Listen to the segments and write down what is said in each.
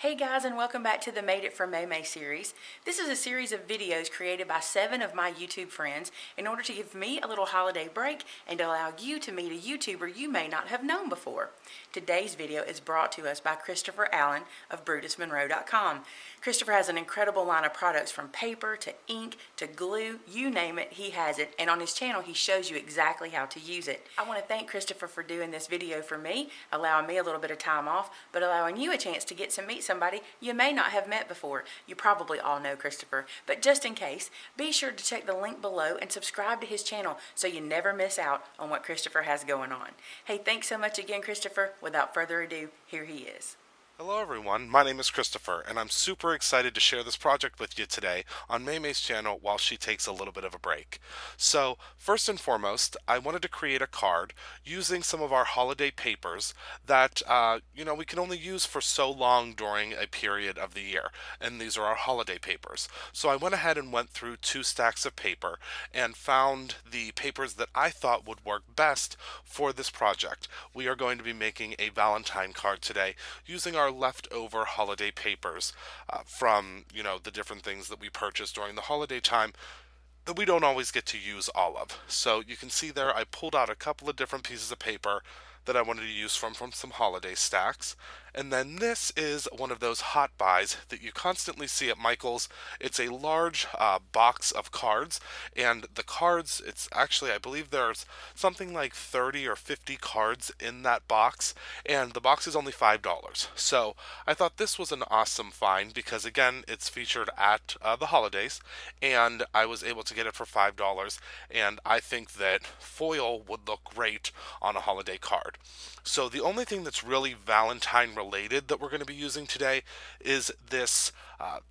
Hey guys, and welcome back to the Made It from Maymay series. This is a series of videos created by 7 of my YouTube friends in order to give me a little holiday break and allow you to meet a YouTuber you may not have known before. Today's video is brought to us by Christopher Allen of BrutusMonroe.com. Christopher has an incredible line of products from paper to ink to glue, you name it, he has it, and on his channel he shows you exactly how to use it. I want to thank Christopher for doing this video for me, allowing me a little bit of time off, but allowing you a chance to get to meet somebody you may not have met before. You probably all know Christopher, but just in case, be sure to check the link below and subscribe to his channel so you never miss out on what Christopher has going on. Hey, thanks so much again, Christopher. Without further ado, here he is. Hello everyone, my name is Christopher, and I'm super excited to share this project with you today on Maymay's channel while she takes a little bit of a break. So, first and foremost, I wanted to create a card using some of our holiday papers that, we can only use for so long during a period of the year, and these are our holiday papers. So I went ahead and went through 2 stacks of paper and found the papers that I thought would work best for this project. We are going to be making a Valentine card today using our leftover holiday papers from the different things that we purchased during the holiday time that we don't always get to use all of. So you can see there I pulled out a couple of different pieces of paper that I wanted to use from some holiday stacks. And then this is one of those hot buys that you constantly see at Michael's. It's a large box of cards, and the cards, it's actually, I believe there's something like 30 or 50 cards in that box, and the box is only $5. So I thought this was an awesome find because, again, it's featured at the holidays, and I was able to get it for $5, and I think that foil would look great on a holiday card. So the only thing that's really Valentine related that we're going to be using today is this.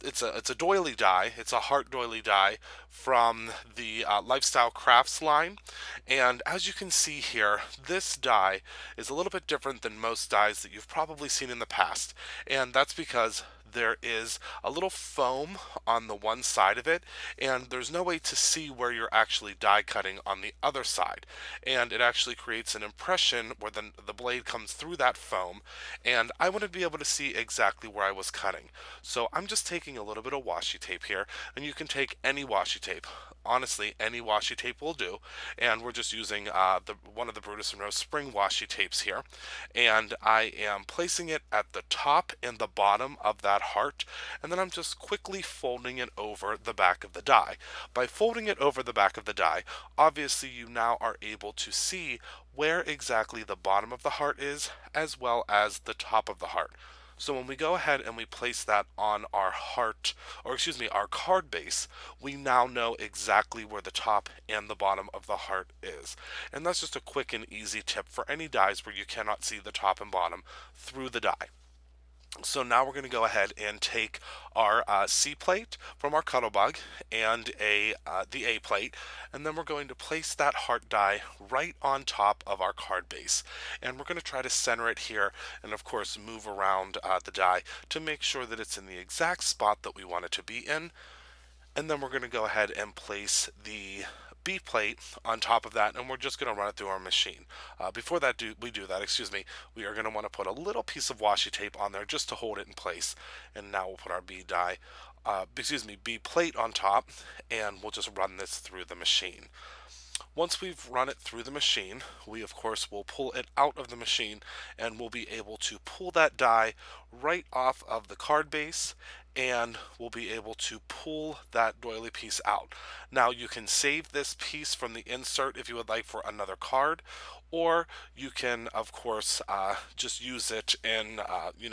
It's a doily die. It's a heart doily die from the Lifestyle Crafts line. And as you can see here, this die is a little bit different than most dies that you've probably seen in the past. And that's because there is a little foam on the one side of it, and there's no way to see where you're actually die cutting on the other side. And it actually creates an impression where the blade comes through that foam, and I wanted to be able to see exactly where I was cutting. So I'm just taking a little bit of washi tape here, and you can take any washi tape. Honestly, any washi tape will do, and we're just using one of the Brutus Monroe spring washi tapes here, and I am placing it at the top and the bottom of that heart, and then I'm just quickly folding it over the back of the die. By folding it over the back of the die, obviously you now are able to see where exactly the bottom of the heart is, as well as the top of the heart. So when we go ahead and we place that on our heart, or excuse me, our card base, we now know exactly where the top and the bottom of the heart is. And that's just a quick and easy tip for any dies where you cannot see the top and bottom through the die. So now we're going to go ahead and take our C plate from our Cuttlebug and the A plate, and then we're going to place that heart die right on top of our card base. And we're going to try to center it here, and of course move around the die to make sure that it's in the exact spot that we want it to be in. And then we're going to go ahead and place the B plate on top of that, and we're just going to run it through our machine. Before we do that, we are going to want to put a little piece of washi tape on there just to hold it in place. And now we'll put our B plate on top, and we'll just run this through the machine. Once we've run it through the machine, we of course will pull it out of the machine, and we'll be able to pull that die right off of the card base, and we'll be able to pull that doily piece out. Now you can save this piece from the insert if you would like for another card, or you can of course just use it in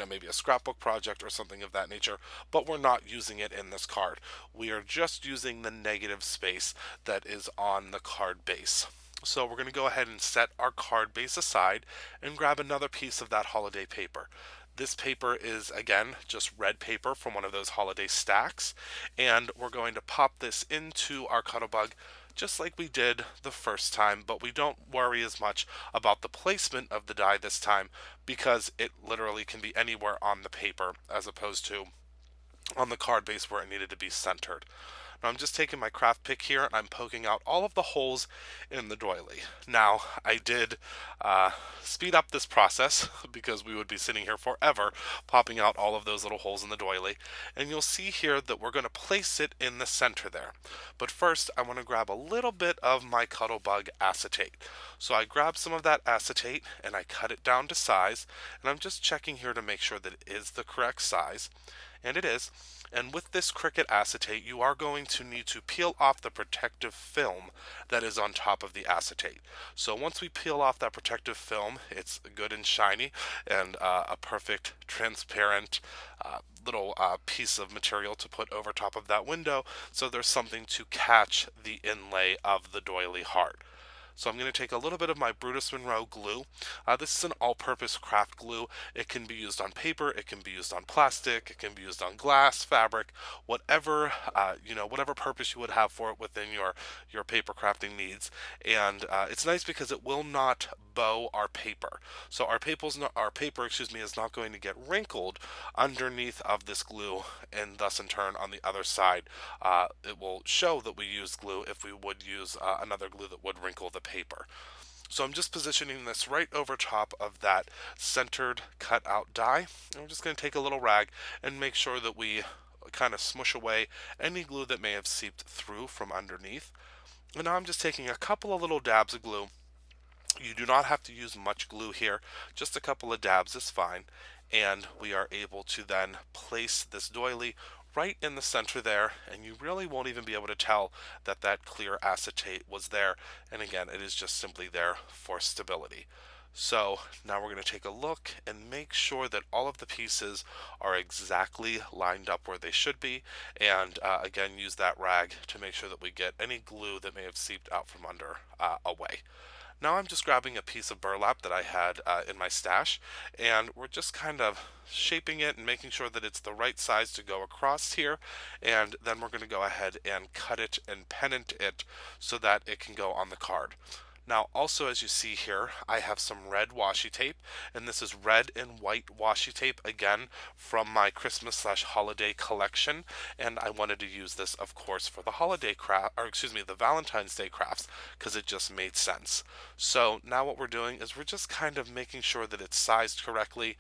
maybe a scrapbook project or something of that nature, but we're not using it in this card. We are just using the negative space that is on the card base. So we're going to go ahead and set our card base aside and grab another piece of that holiday paper. This paper is, again, just red paper from one of those holiday stacks, and we're going to pop this into our Cuttlebug just like we did the first time, but we don't worry as much about the placement of the die this time because it literally can be anywhere on the paper as opposed to on the card base where it needed to be centered. Now I'm just taking my craft pick here and I'm poking out all of the holes in the doily. Now I did speed up this process because we would be sitting here forever popping out all of those little holes in the doily. And you'll see here that we're going to place it in the center there. But first I want to grab a little bit of my Cuttlebug acetate. So I grab some of that acetate and I cut it down to size, and I'm just checking here to make sure that it is the correct size, and it is. And with this Cricut acetate, you are going to need to peel off the protective film that is on top of the acetate. So once we peel off that protective film, it's good and shiny and a perfect transparent little piece of material to put over top of that window, so there's something to catch the inlay of the doily heart. So I'm going to take a little bit of my Brutus Monroe glue. This is an all-purpose craft glue. It can be used on paper, it can be used on plastic, it can be used on glass, fabric, whatever whatever purpose you would have for it within your paper crafting needs. And it's nice because it will not bow our paper. So our paper, is not going to get wrinkled underneath of this glue, and thus in turn on the other side, it will show that we used glue if we would use another glue that would wrinkle the paper. So I'm just positioning this right over top of that centered cut out die. And we're just going to take a little rag and make sure that we kind of smush away any glue that may have seeped through from underneath. And now I'm just taking a couple of little dabs of glue. You do not have to use much glue here, just a couple of dabs is fine. And we are able to then place this doily right in the center there, and you really won't even be able to tell that that clear acetate was there. And again, it is just simply there for stability. So now we're going to take a look and make sure that all of the pieces are exactly lined up where they should be, and again use that rag to make sure that we get any glue that may have seeped out from under away. Now I'm just grabbing a piece of burlap that I had in my stash, and we're just kind of shaping it and making sure that it's the right size to go across here, and then we're going to go ahead and cut it and pennant it so that it can go on the card. Now also, as you see here, I have some red washi tape, and this is red and white washi tape, again from my Christmas/holiday collection, and I wanted to use this of course for the the Valentine's Day crafts, because it just made sense. So now what we're doing is we're just kind of making sure that it's sized correctly,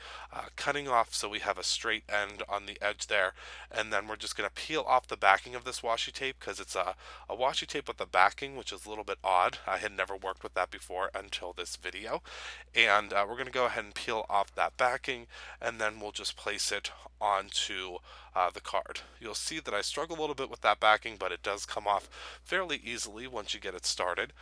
cutting off so we have a straight end on the edge there, and then we're just going to peel off the backing of this washi tape, because it's a washi tape with the backing, which is a little bit odd. I had never worked with that before until this video, and we're going to go ahead and peel off that backing, and then we'll just place it onto the card. You'll see that I struggle a little bit with that backing, but it does come off fairly easily once you get it started.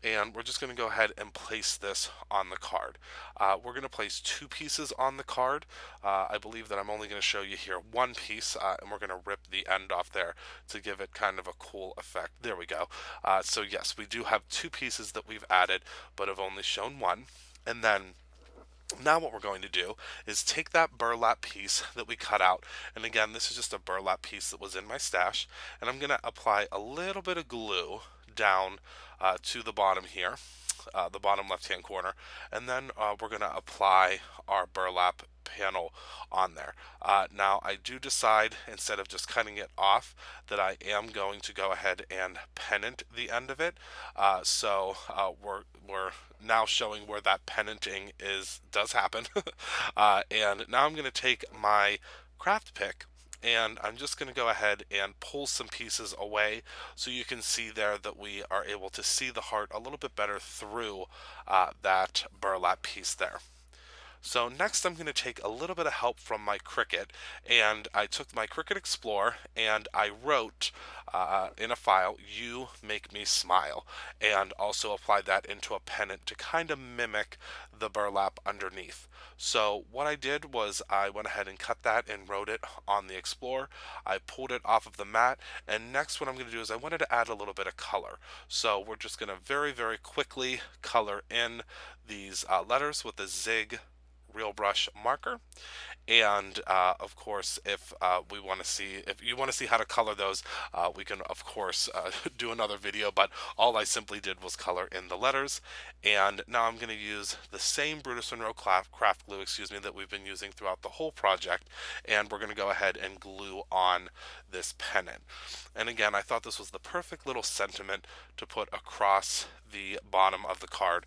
And we're just going to go ahead and place this on the card. We're going to place two pieces on the card. I believe that I'm only going to show you here one piece, and we're going to rip the end off there to give it kind of a cool effect. There we go. So yes, we do have two pieces that we've added, but have only shown one. And then now what we're going to do is take that burlap piece that we cut out, and again this is just a burlap piece that was in my stash, and I'm going to apply a little bit of glue down to the bottom here, the bottom left hand corner, and then we're going to apply our burlap panel on there. Now I do decide, instead of just cutting it off, that I am going to go ahead and pennant the end of it. So we're now showing where that pennanting does happen. And now I'm going to take my craft pick, and I'm just going to go ahead and pull some pieces away so you can see there that we are able to see the heart a little bit better through that burlap piece there. So next I'm going to take a little bit of help from my Cricut, and I took my Cricut Explorer and I wrote in a file, "You Make Me Smile," and also applied that into a pennant to kind of mimic the burlap underneath. So what I did was I went ahead and cut that and wrote it on the Explorer. I pulled it off of the mat, and next what I'm going to do is I wanted to add a little bit of color. So we're just going to very, very quickly color in these letters with a zig Real Brush marker. And of course, if we want to see, if you want to see how to color those, we can of course do another video. But all I simply did was color in the letters. And now I'm going to use the same Brutus Monroe craft glue, that we've been using throughout the whole project. And we're going to go ahead and glue on this pennant. And again, I thought this was the perfect little sentiment to put across the bottom of the card,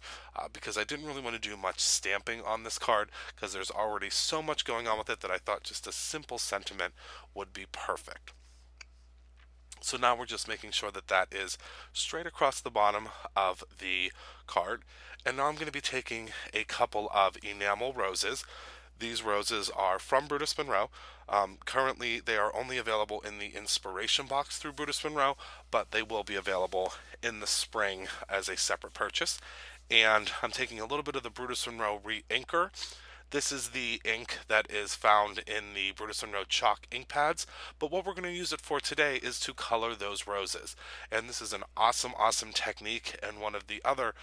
because I didn't really want to do much stamping on this card because there's already so much going on with it that I thought just a simple sentiment would be perfect. So now we're just making sure that that is straight across the bottom of the card. And now I'm going to be taking a couple of enamel roses. These roses are from Brutus Monroe. Currently, they are only available in the inspiration box through Brutus Monroe, but they will be available in the spring as a separate purchase. And I'm taking a little bit of the Brutus Monroe re-inker. This is the ink that is found in the Brutus Monroe chalk ink pads, but what we're going to use it for today is to color those roses. And this is an awesome, awesome technique, and one of the other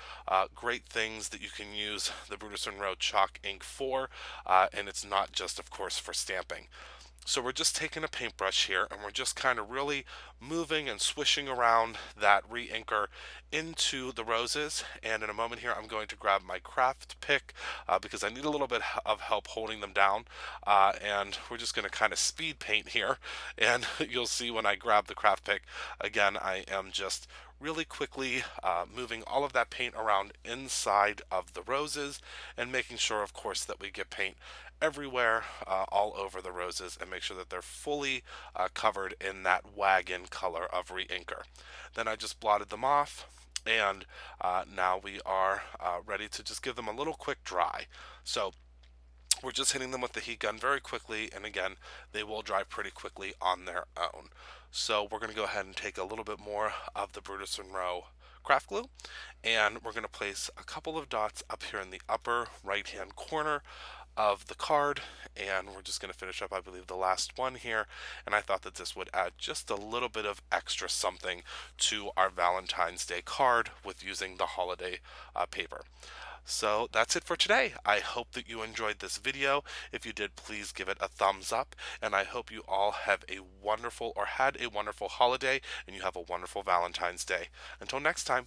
great things that you can use the Brutus Monroe chalk ink for, and it's not just, of course, for stamping. So we're just taking a paintbrush here and we're just kind of really moving and swishing around that re-inker into the roses. And in a moment here I'm going to grab my craft pick because I need a little bit of help holding them down. And we're just going to kind of speed paint here. And you'll see when I grab the craft pick, again, I am just really quickly moving all of that paint around inside of the roses and making sure, of course, that we get paint everywhere, all over the roses, and make sure that they're fully covered in that wagon color of re-inker. Then I just blotted them off, and now we are ready to just give them a little quick dry. So we're just hitting them with the heat gun very quickly, and again, they will dry pretty quickly on their own. So we're going to go ahead and take a little bit more of the Brutus Monroe craft glue, and we're going to place a couple of dots up here in the upper right hand corner of the card, and we're just going to finish up, I believe, the last one here. And I thought that this would add just a little bit of extra something to our Valentine's Day card with using the holiday paper. So that's it for today. I hope that you enjoyed this video. If you did, please give it a thumbs up, and I hope you all have a wonderful, or had a wonderful holiday, and you have a wonderful Valentine's Day. Until next time.